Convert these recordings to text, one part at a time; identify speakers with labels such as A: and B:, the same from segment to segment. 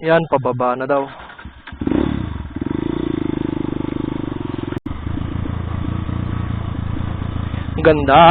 A: Yan, pababa na daw. Ang ganda.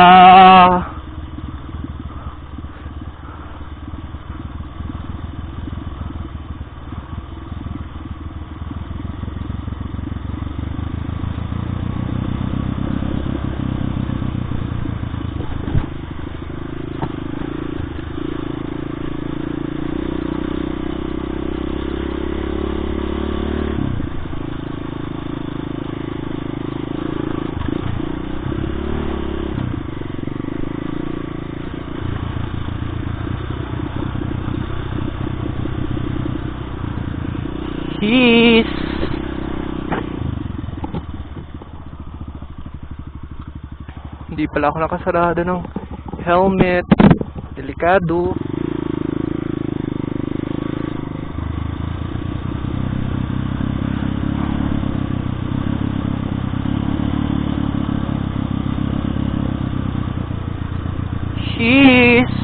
A: Peace. Hindi pala ako nakasarado ng helmet. Delikado. Peace.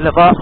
A: Laba.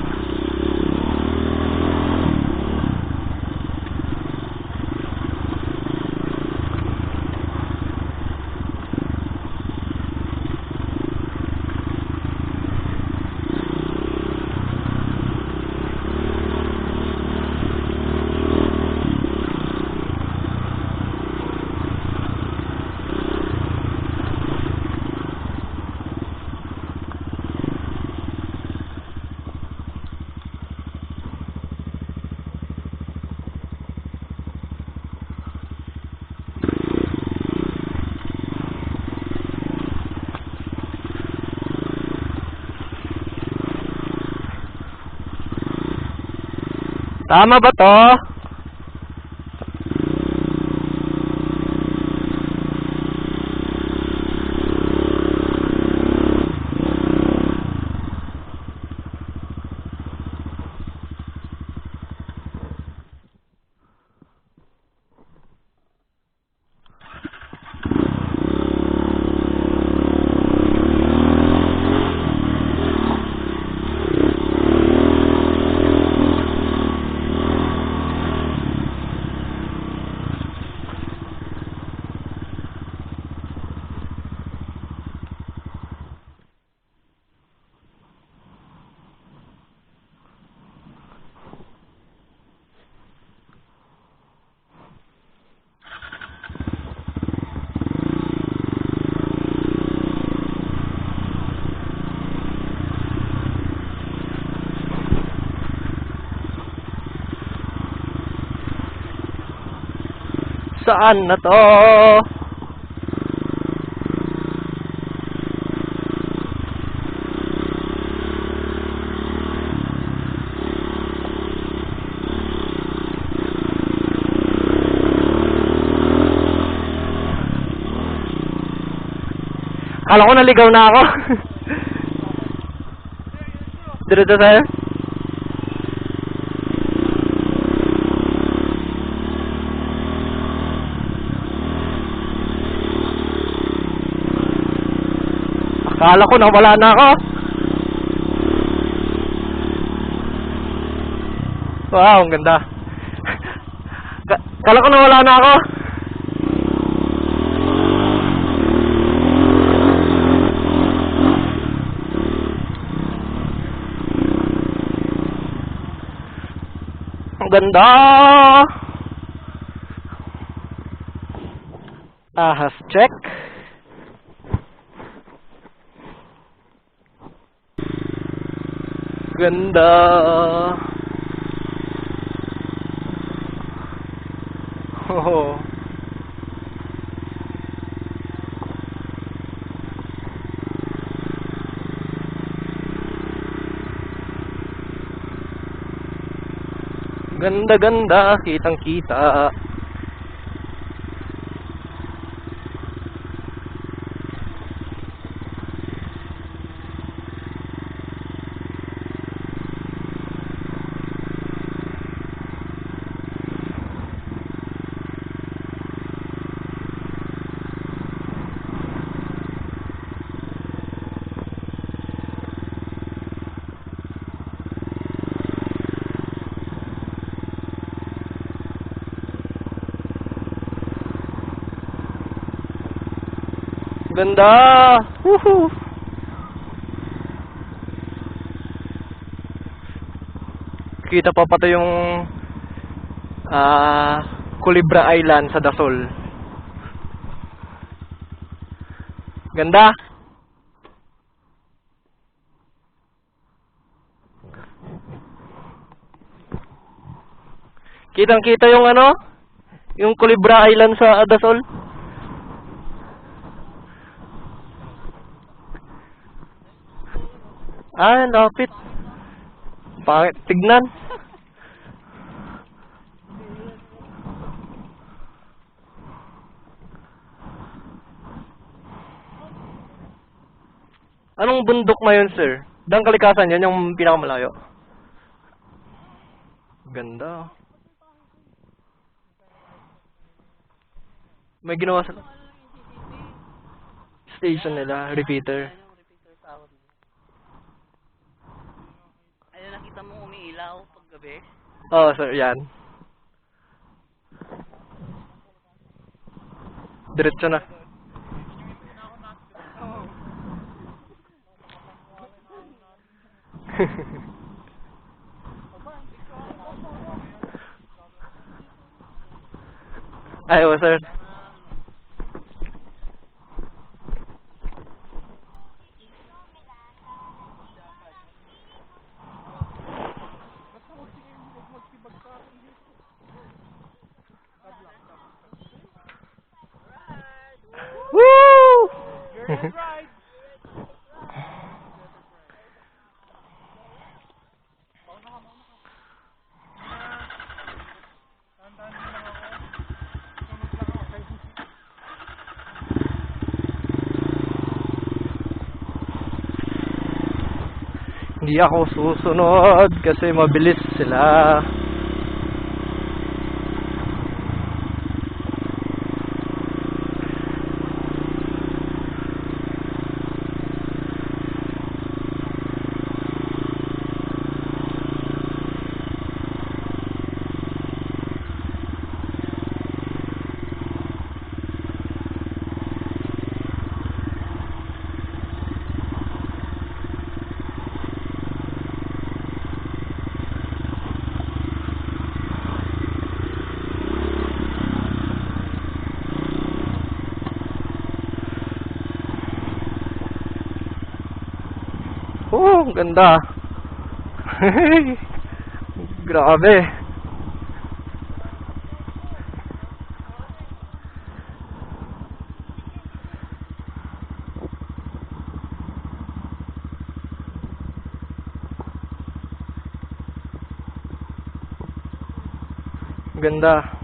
A: Tama ba to? Saan na to? Kala ko naligaw na ako. Diretso tayo. Akala ko nawala na ako. Wow, ang ganda. Kala ko nawala na ako. Ang ganda. Ahas check. Ganda. Oh. Ganda-ganda, kitang-kita. Ganda! Woohoo! Kita pa pati yung Culebra Island sa Dasol. Ganda! Kitang-kita yung yung Culebra Island sa Dasol. Ah, lapit. Pangit tignan. Anong bundok na yun, sir? Dang Kalikasan yun, yung pinakamalayo. Ganda. May ginawa sa station nila, repeater.
B: Ayun, nakita mo umiilaw pag gabi.
A: Oo, sir, yan. Diretso na. Ayaw, sir. Woo! Hindi ako susunod kasi mabilis sila. Oh, ganda. Grabe. Ganda.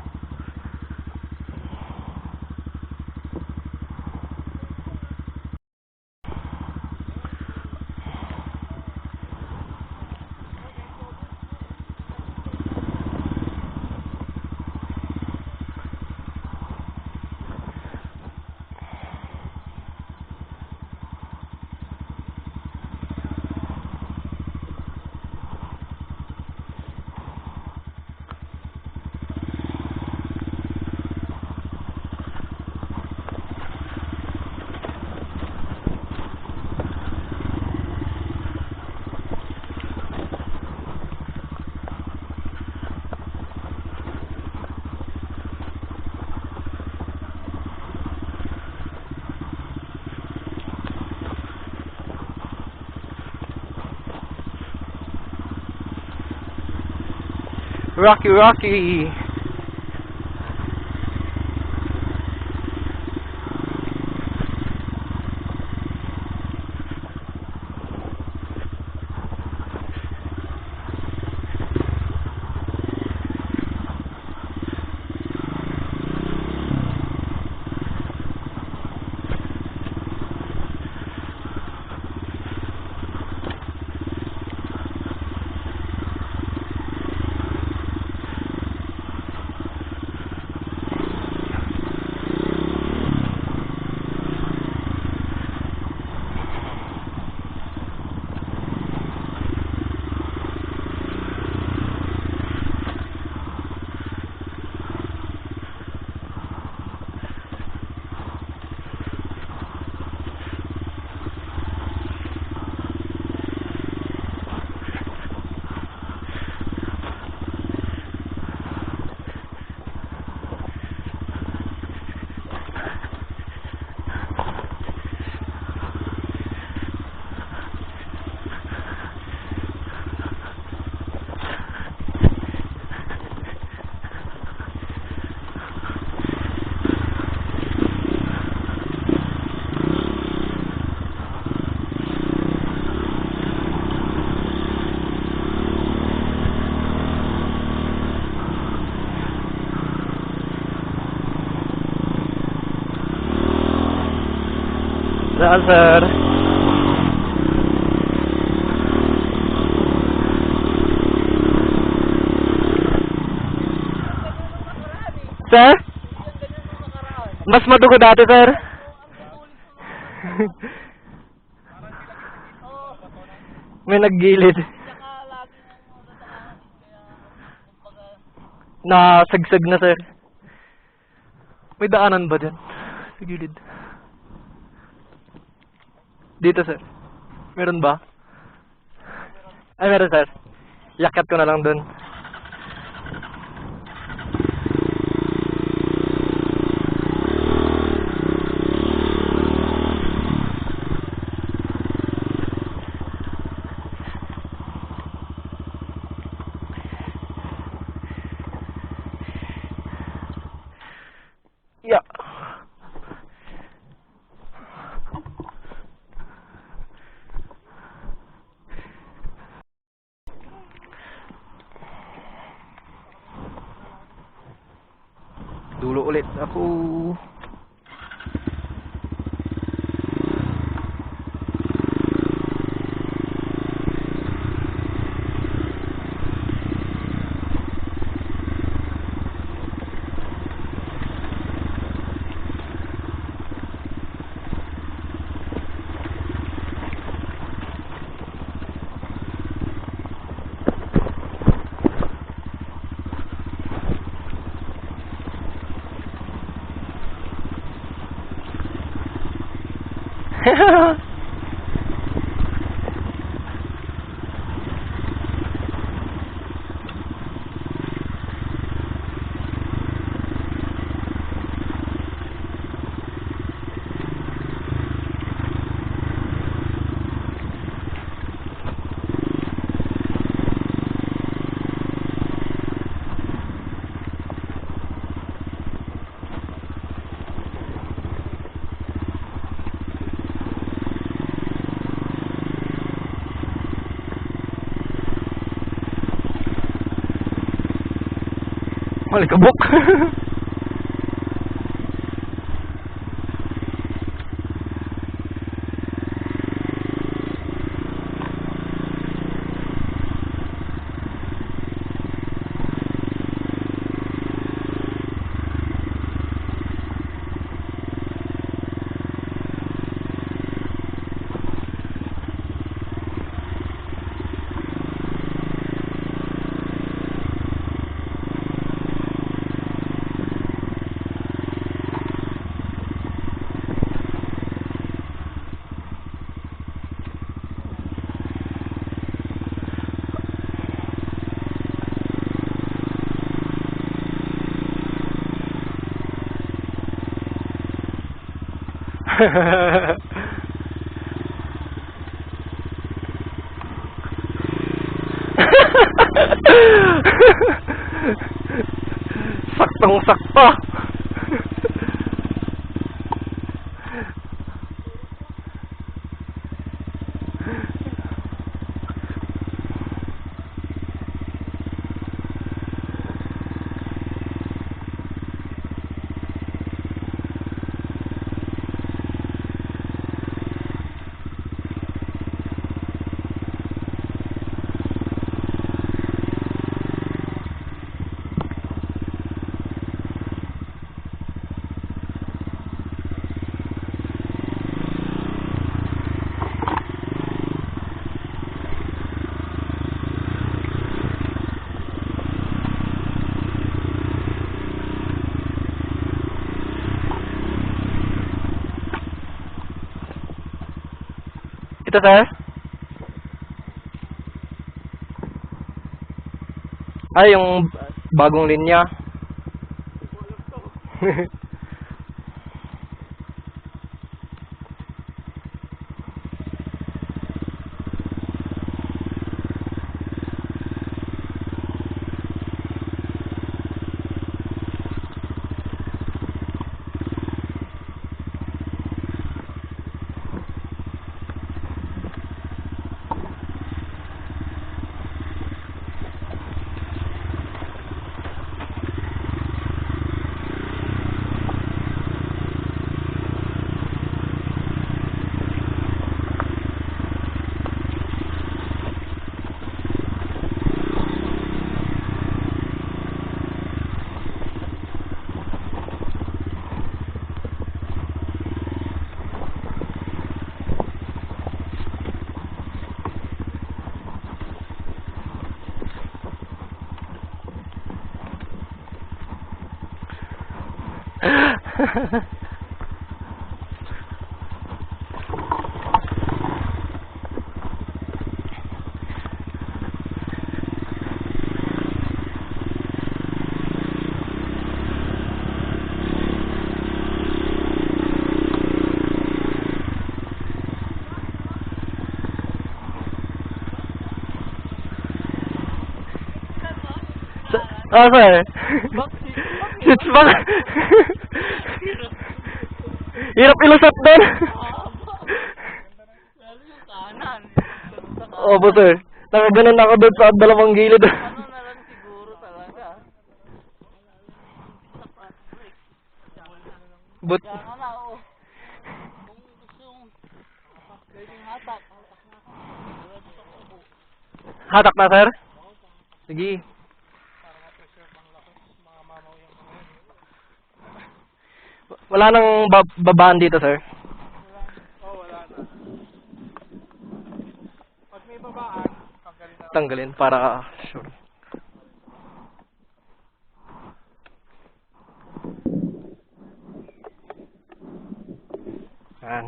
A: Rocky, Rocky. Saan, sir? Sir? Mas madugo dati, sir. May naggilid. Nasagsag na, sir. May daanan ba dyan? Sa gilid. Dito, sir. Meron ba? Ay, meron, sir. Yakyat ko na lang dun. Yeah. Dulo ulit ako. Malikabok. Saktong-sakto. Ito, sir? Ay, yung bagong linya. Oh, sir. Sits back. Hirap ilusot doon.
B: Lalo yung kanan.
A: Opo, sir. Nakaganon ako doon sa dalawang gilid.
B: Ano na lang siguro talaga.
A: But,
B: Kaya nga na, oh. Kung gusto yung pwedeng hatak.
A: hatak na, sir? Sige. Wala nang babaan dito, sir.
C: Pag may babaan,
A: Tanggalin para sure. Yan.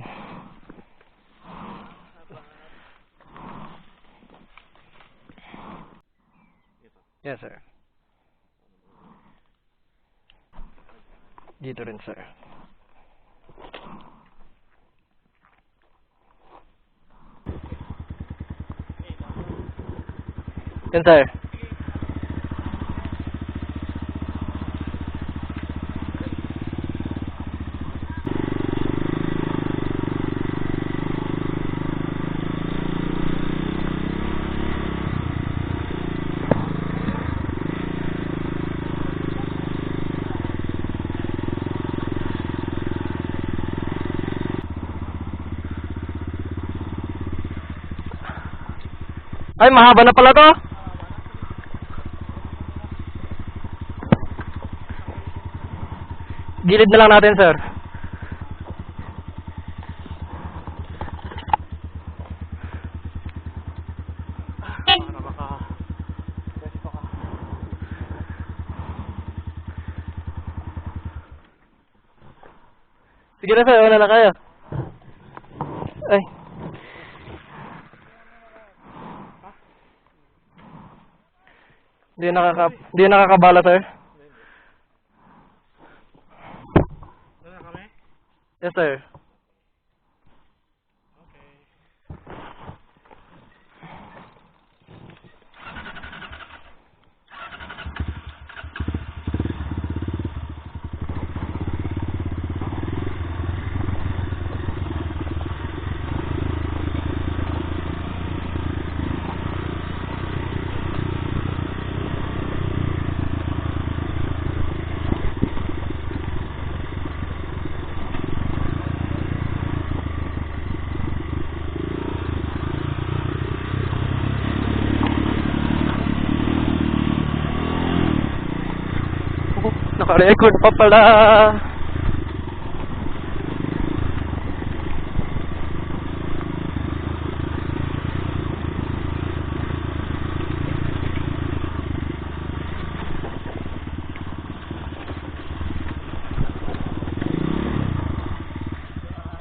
A: Yes, sir. Dito rin, sir. Yan, sir. Ay, mahaba na pala to. Gilid na lang natin, sir. Sige na, sir. Una na kayo. Ay. Di nakakabala, sir. Yes, sir. Naka-record pa pala.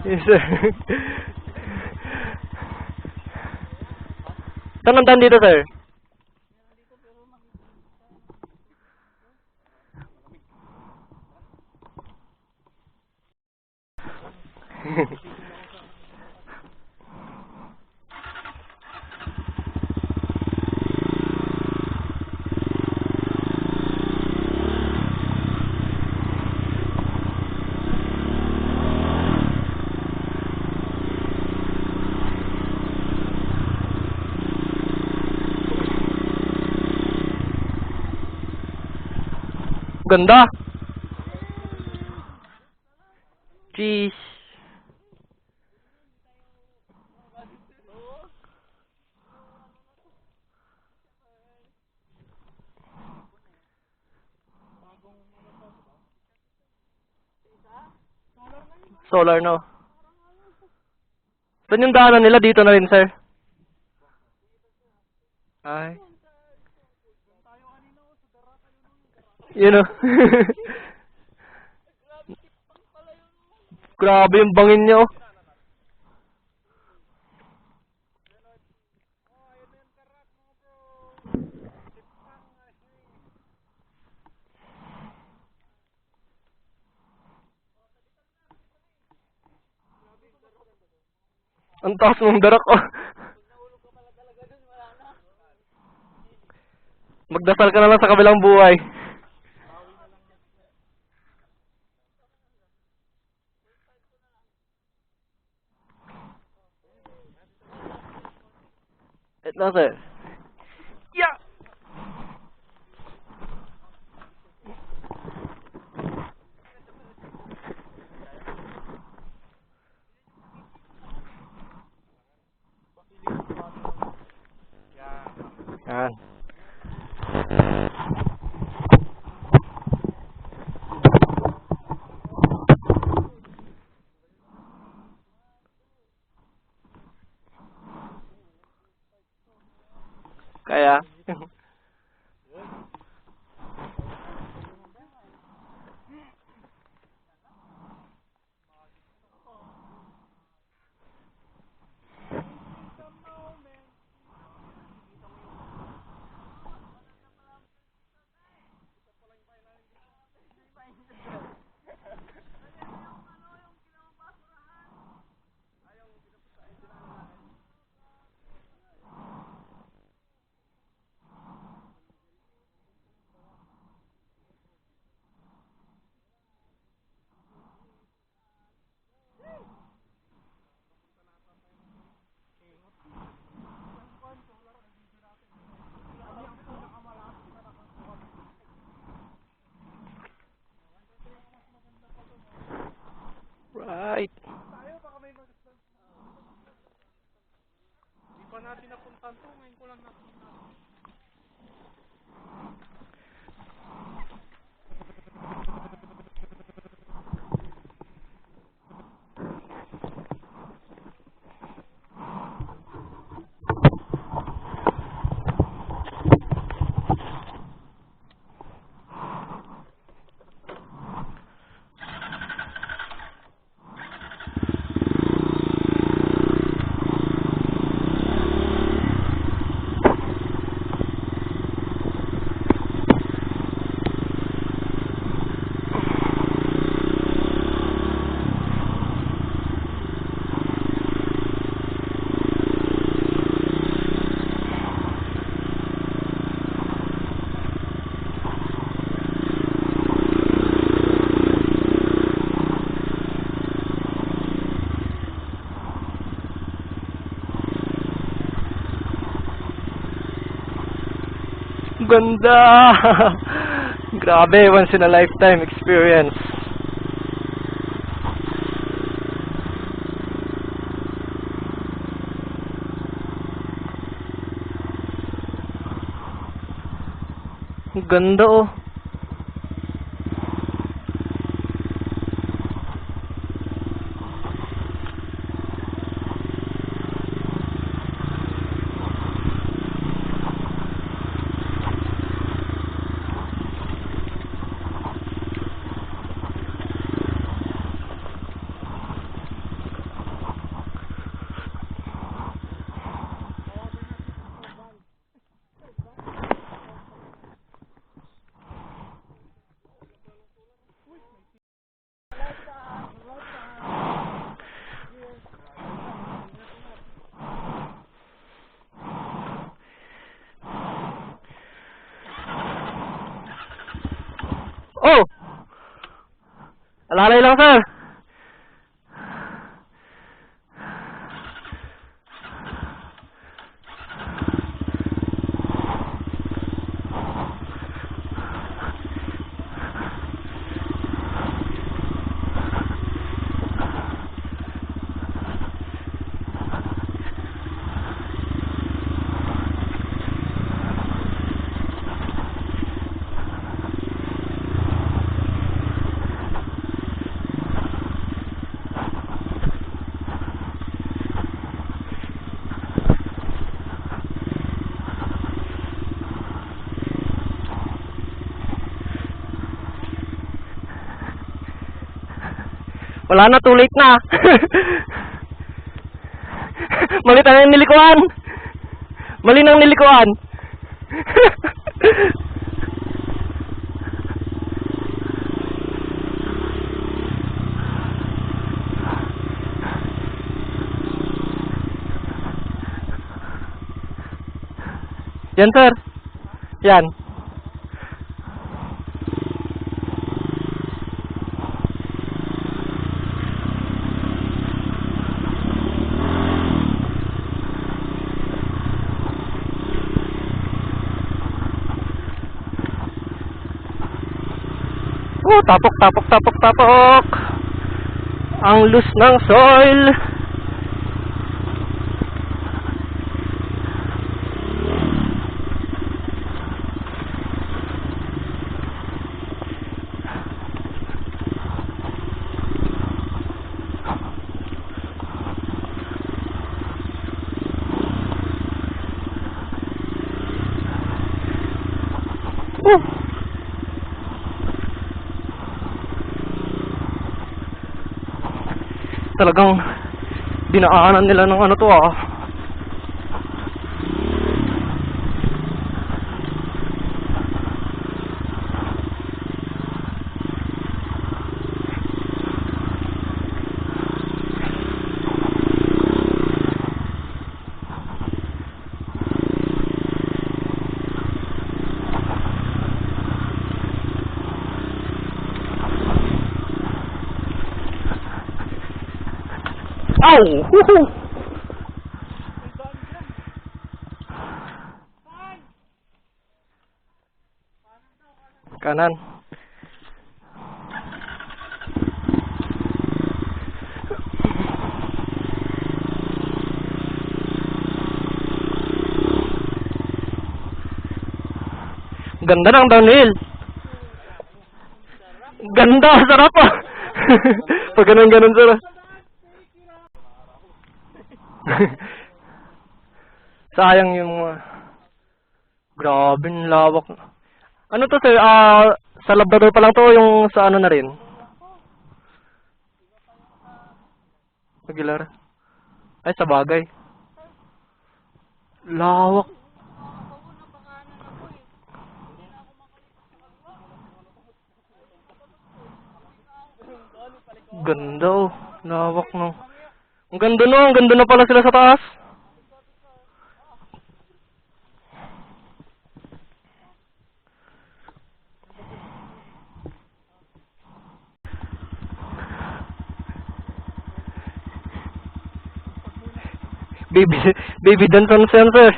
A: Yes, sir. Saan ang daan dito, sir? Ganda. Jeez. Solar, no? Saan yung daanan nila? Dito na rin, sir. Ay. You know. Grabe yung bangin niya, oh. Ang taas mong darak, oh. Magdasal ka na lang sa kabilang buhay. Ito, sir. Yeah! Yan. Kaya? Right.
B: Hindi pa natin napuntan to. Ngayon ko lang napuntan.
A: Ganda! Grabe, once in a lifetime experience. Ang ganda, oh. Oh! Alalay lang, sir. Wala na, too late na. Mali tayo ng nilikuan. Mali ng nilikuan. Yan, sir. Yan. Oh, tapok, tapok, tapok, tapok. Ang loose ng soil. Talagang dinaanan nila ng ano to ah. Ow! Woohoo! Kanan. Ganda ng downhill. Ganda, sarap ah. Pag ganun sarap. Sayang yung grabe yung lawak. Ano to sir? Sa Labrador pa lang to, yung sa ano na rin? Aguilar. Ay, sa bagay. Lawak. Ganda oh. Lawak no. Ang ganda no, ang ganda na pala sila sa taas. Baby Danson Center.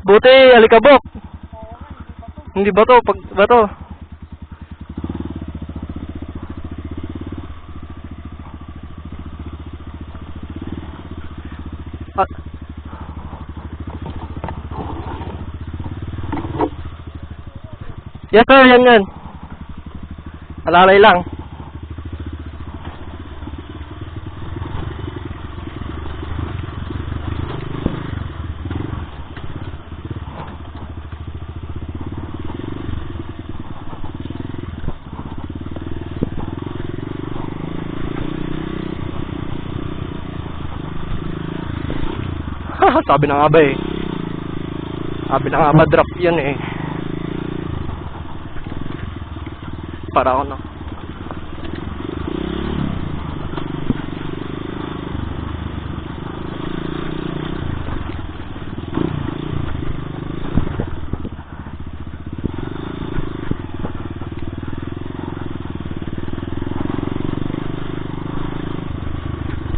A: Buti, alikabok. Hindi ba to? Pag ba to? Yes sir, yan. Alalay lang. Sabi na nga ba eh. Sabi na nga ba drop yan eh. Para ako na.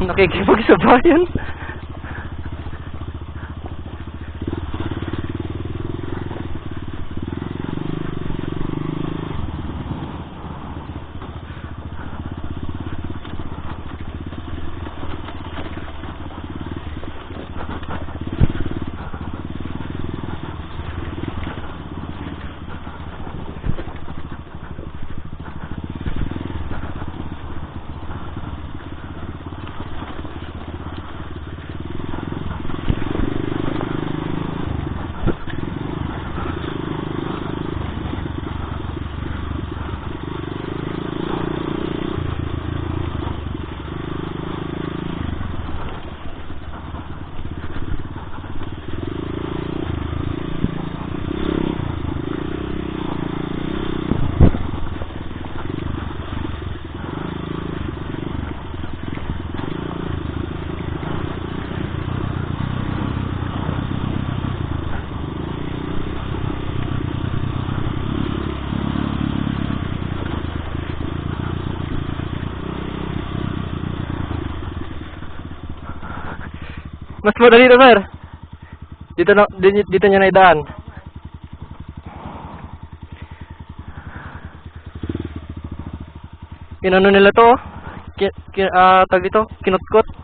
A: Nakikipagsabayan. Mas mura dito, sir. Dito niya na idaan. Inano nila to, oh. Tag dito, kinutkot.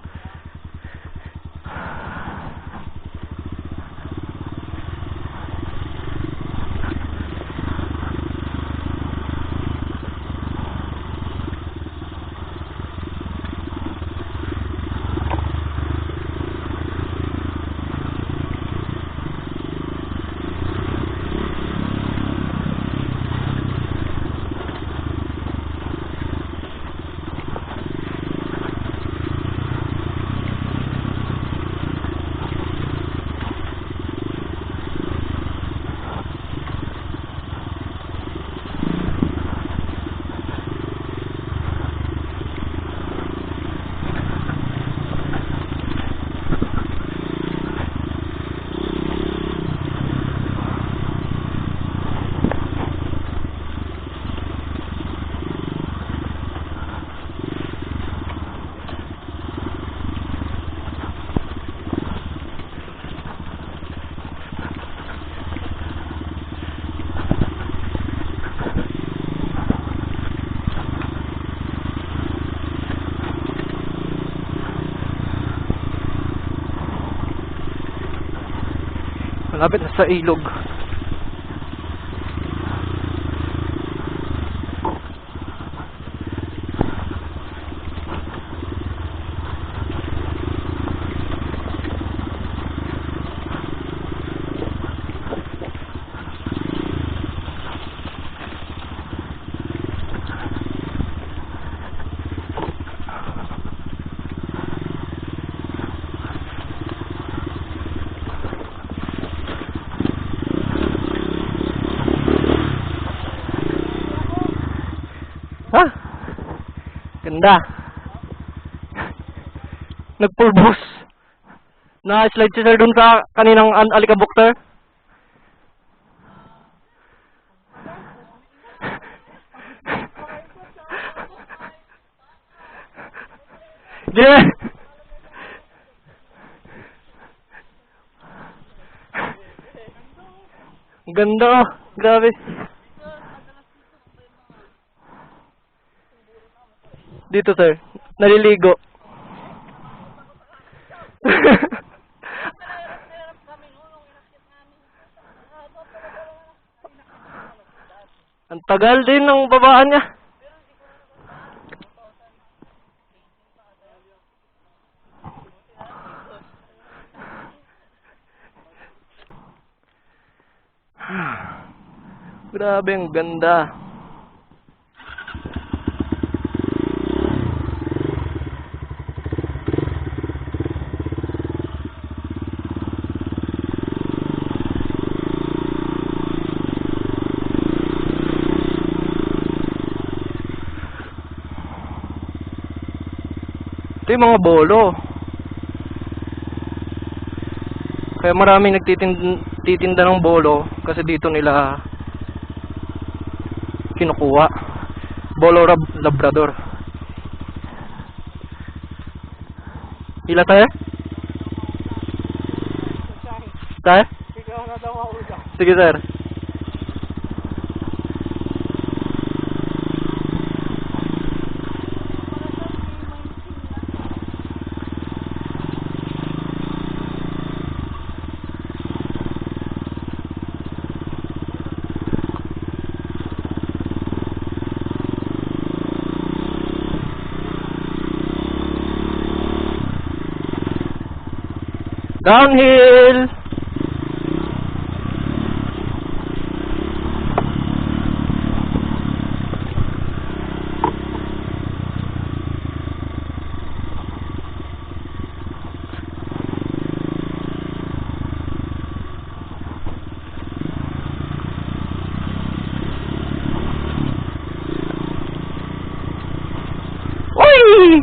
A: Malapit na sa ilog. Ha? Ganda. Nagpulbos. Na-slide si sir dun sa kaninang alikabok, sir. Yeah. Ganda, oh. Grabe. Dito, sir. Naliligo. Ang tagal din ng babaan niya. Grabe, ang ganda. Ito yung mga bolo. Kaya maraming nagtitinda ng bolo kasi dito nila kinukuha. Bolo Labrador. Ila tayo? Tayo? Sige, sir. Downhill! Uy!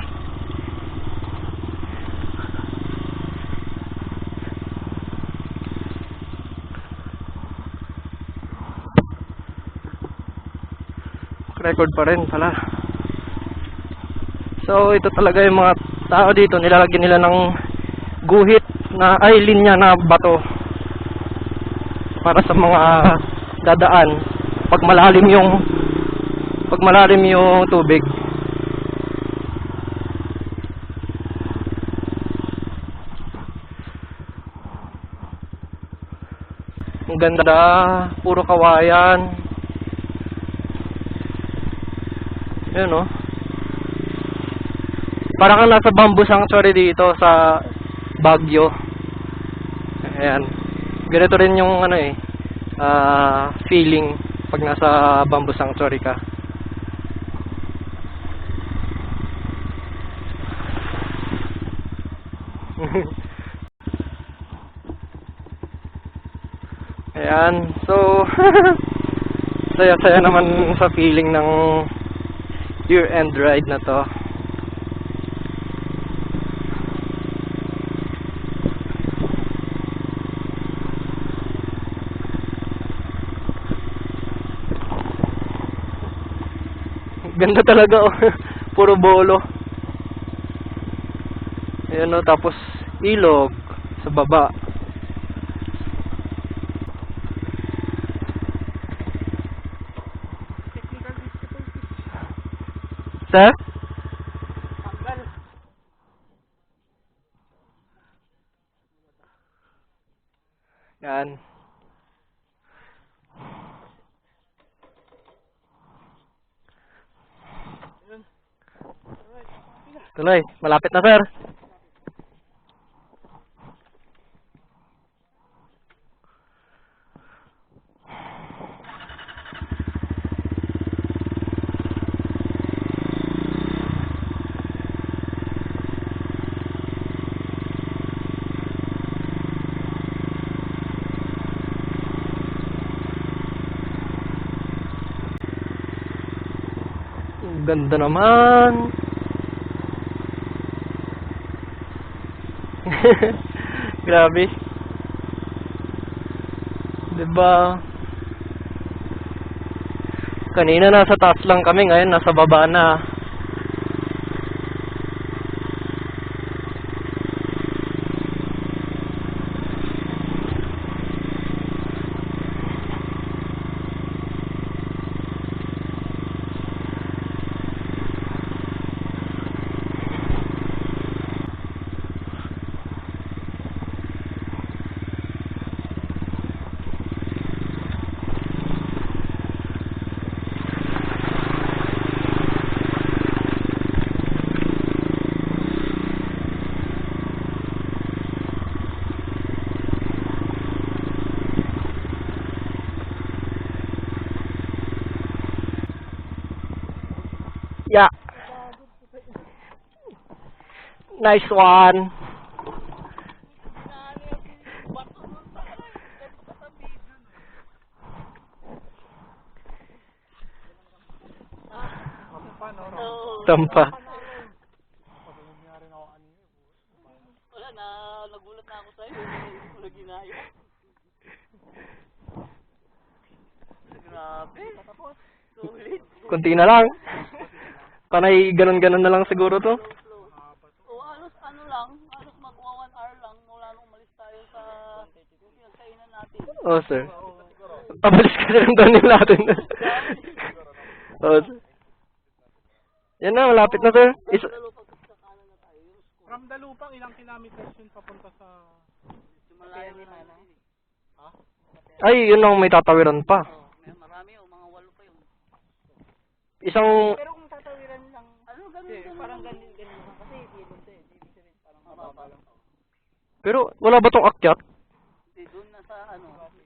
A: Record pa rin pala. So ito talaga yung mga tao dito, nilalagyan nila ng guhit linya na bato para sa mga dadaan pag malalim yung tubig. Ang ganda, puro kawayan. Yun, no? Para kang nasa bamboo sanctuary dito sa Baguio. Ayan. Ganito rin yung feeling pag nasa bamboo sanctuary ka. Ayan. So, saya-saya naman sa feeling ng year-end ride na to. Ganda talaga, oh. Puro bolo. Ayan, oh, tapos ilog sa baba. Sir?
B: Tanggal.
A: Yan. Tuloy, malapit na, sir. Ang ganda naman. Grabe. Diba? Kanina nasa taas lang kami, ngayon nasa baba na. Yeah. Nice one. Tampa.
B: Wala na, nagulat na ako sa'yo. Hindi ko na ginaya. Grabe. Sulit.
A: Kunti na lang. Panay ganun-ganun na lang siguro to.
B: O halos halos mag-1 hour lang mula nung umalis tayo sa kainan natin.
A: Oh, sir. Pabalis ka rin doon yung natin. Oh, sir. Yan na, malapit na, sir.
C: From Dalupang, ilang kilometers yun papunta sa...
B: Malayo ni Mana.
A: Ay, yun lang may tatawiran pa.
B: Marami mga 8 pa yun.
A: Isang...
C: Pero kung tatawiran lang...
B: Ganun.
C: Parang ganun lang. Kasi ibon to eh. Ibig sabihin parang mababa lang.
A: Pero wala ba tong akyat?
B: Hindi, doon na sa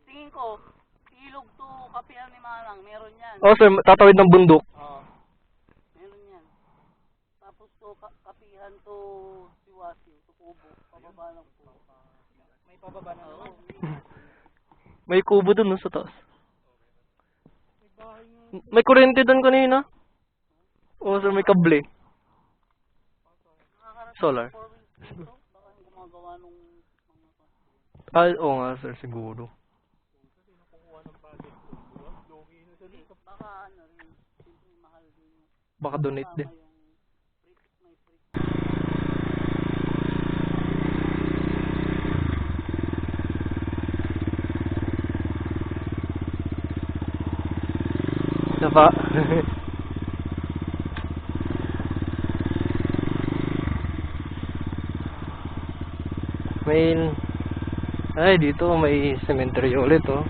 B: tingin ko, ilog to Kapihan ni Manang, meron yan.
A: Oh, sir, tatawid ng bundok.
B: Meron yan. Tapos to Kapihan to Siwasi, to Kubo, pababa lang po.
C: May pababa na naman.
A: May kubo dun, no, sa taas.
C: May bahay nga.
A: May kuryente dun kanina. Oh, sir, may kable. Solar.
B: 4 wheels dito, baka yung gumagawa nung
A: Ah, oo nga, sir, siguro.
B: baka rin, simple mahal din yung
A: Baka donate din.
B: yung may free.
A: Isa pa. Ay, dito may cemetery ulit, oh.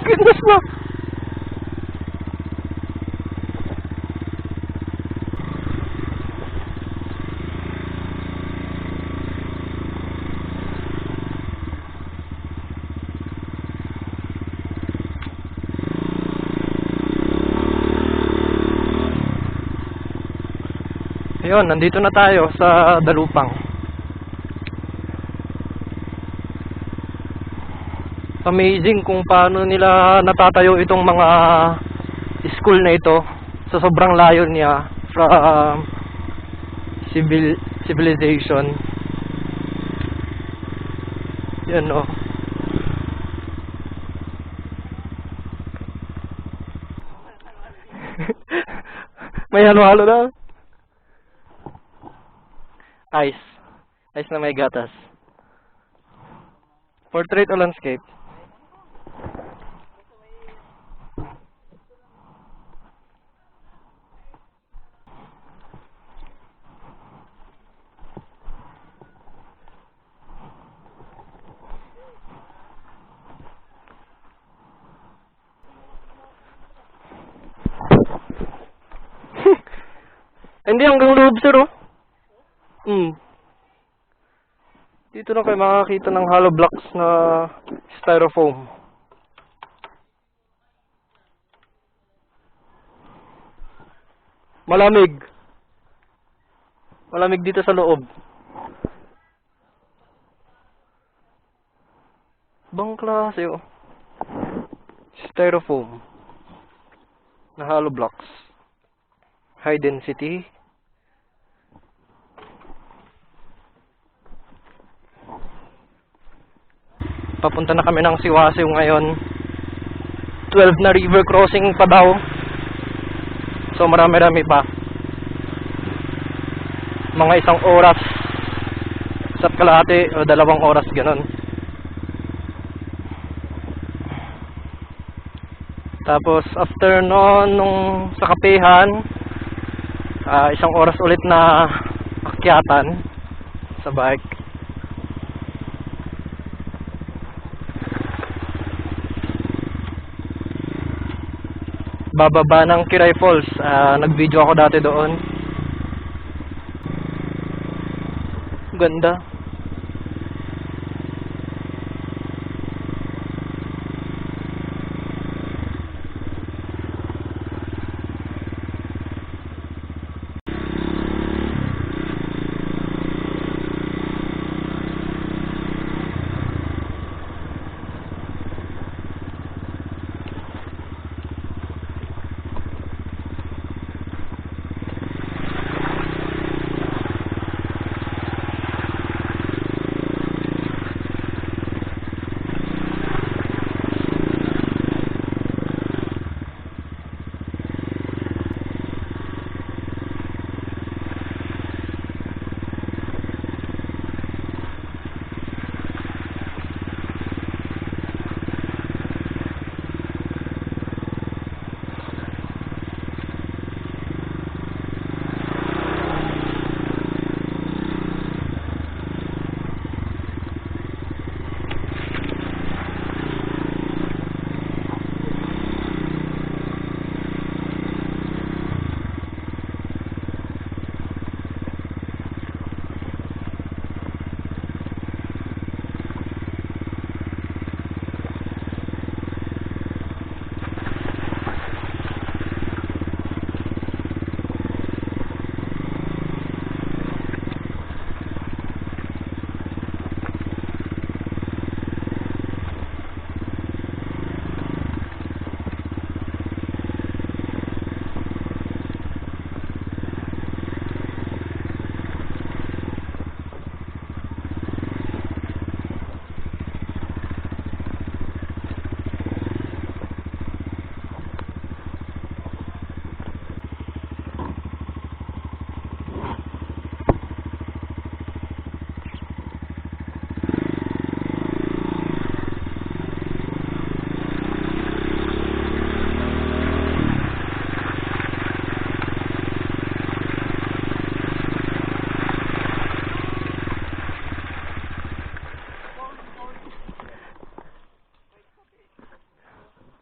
A: Goodness mo! Ayun, nandito na tayo sa Dalupang. Amazing kung paano nila natatayo itong mga school na ito sa sobrang layo niya from civilization. Yan, oh. May halo-halo na. Ice. Ice na may gatas. Portrait o landscape? Hindi, hanggang loob, sir, oh. Dito na kayo makakita ng hollow blocks na styrofoam. Malamig. Malamig dito sa loob. Bang klase, oh. Styrofoam na hollow blocks. High density. Papunta na kami ng Siwasio ngayon. 12 na river crossing pa daw. So marami-rami pa. Mga 1 oras sa kalahati o 2 oras ganon. Tapos after noon nung sa kapehan, 1 oras ulit na akyatan sa bike. Bababa ng Kiray Falls. Nag-video ako dati doon. Ganda.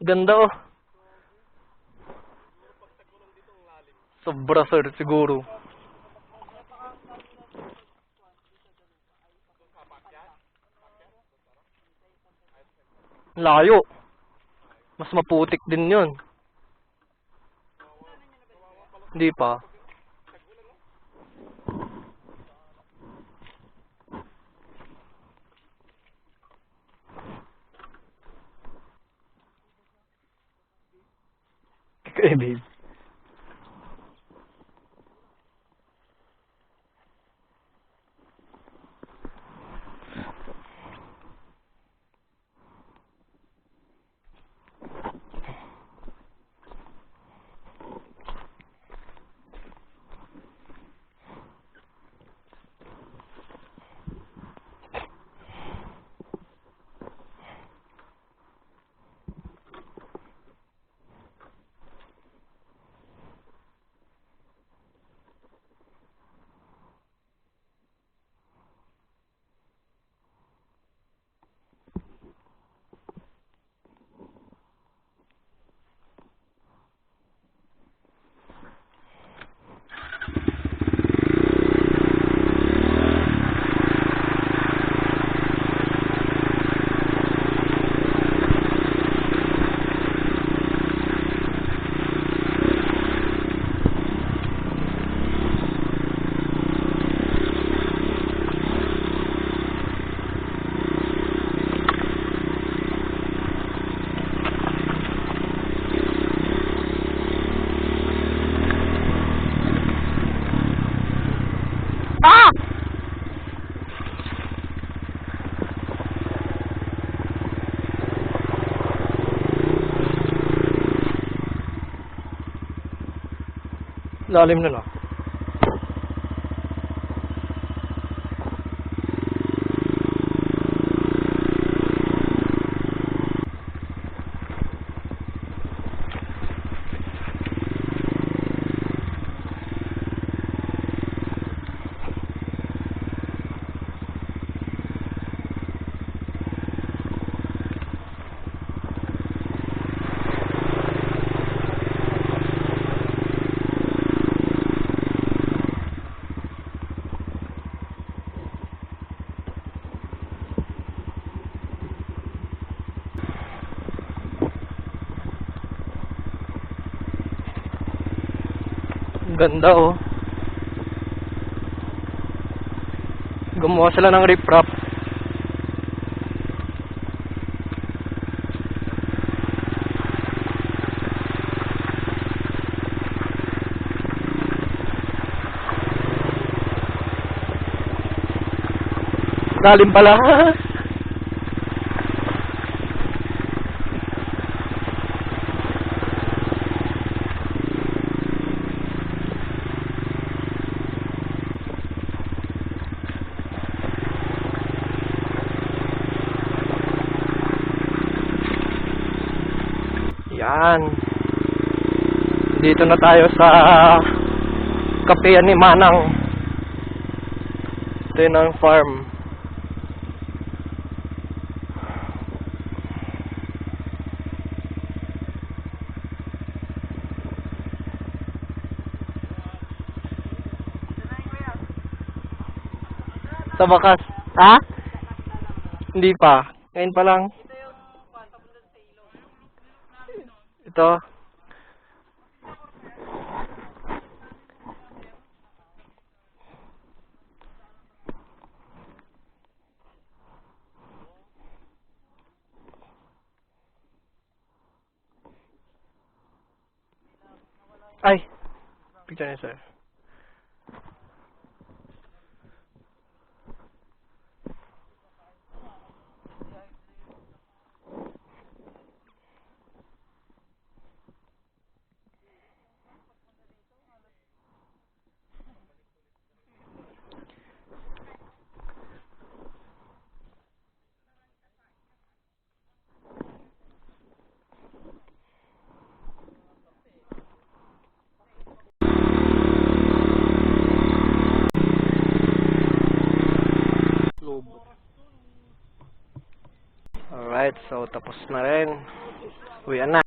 A: Ganda oh. Sobra sir, siguro. Layo. Mas maputik din yun. Hindi pa. Okay, babe. Ah! Lalim na no. Ganda oh. Gumawa sila ng riprap. Lalim pala. Yan. Dito na tayo sa kapehan ni Manang. Ito yun ang farm. Sa bakas. Ha? Hindi pa. Ngayon pa lang. Ito. Ay. Picture niya, sir. Alright, so tapos na rin. Uwi na.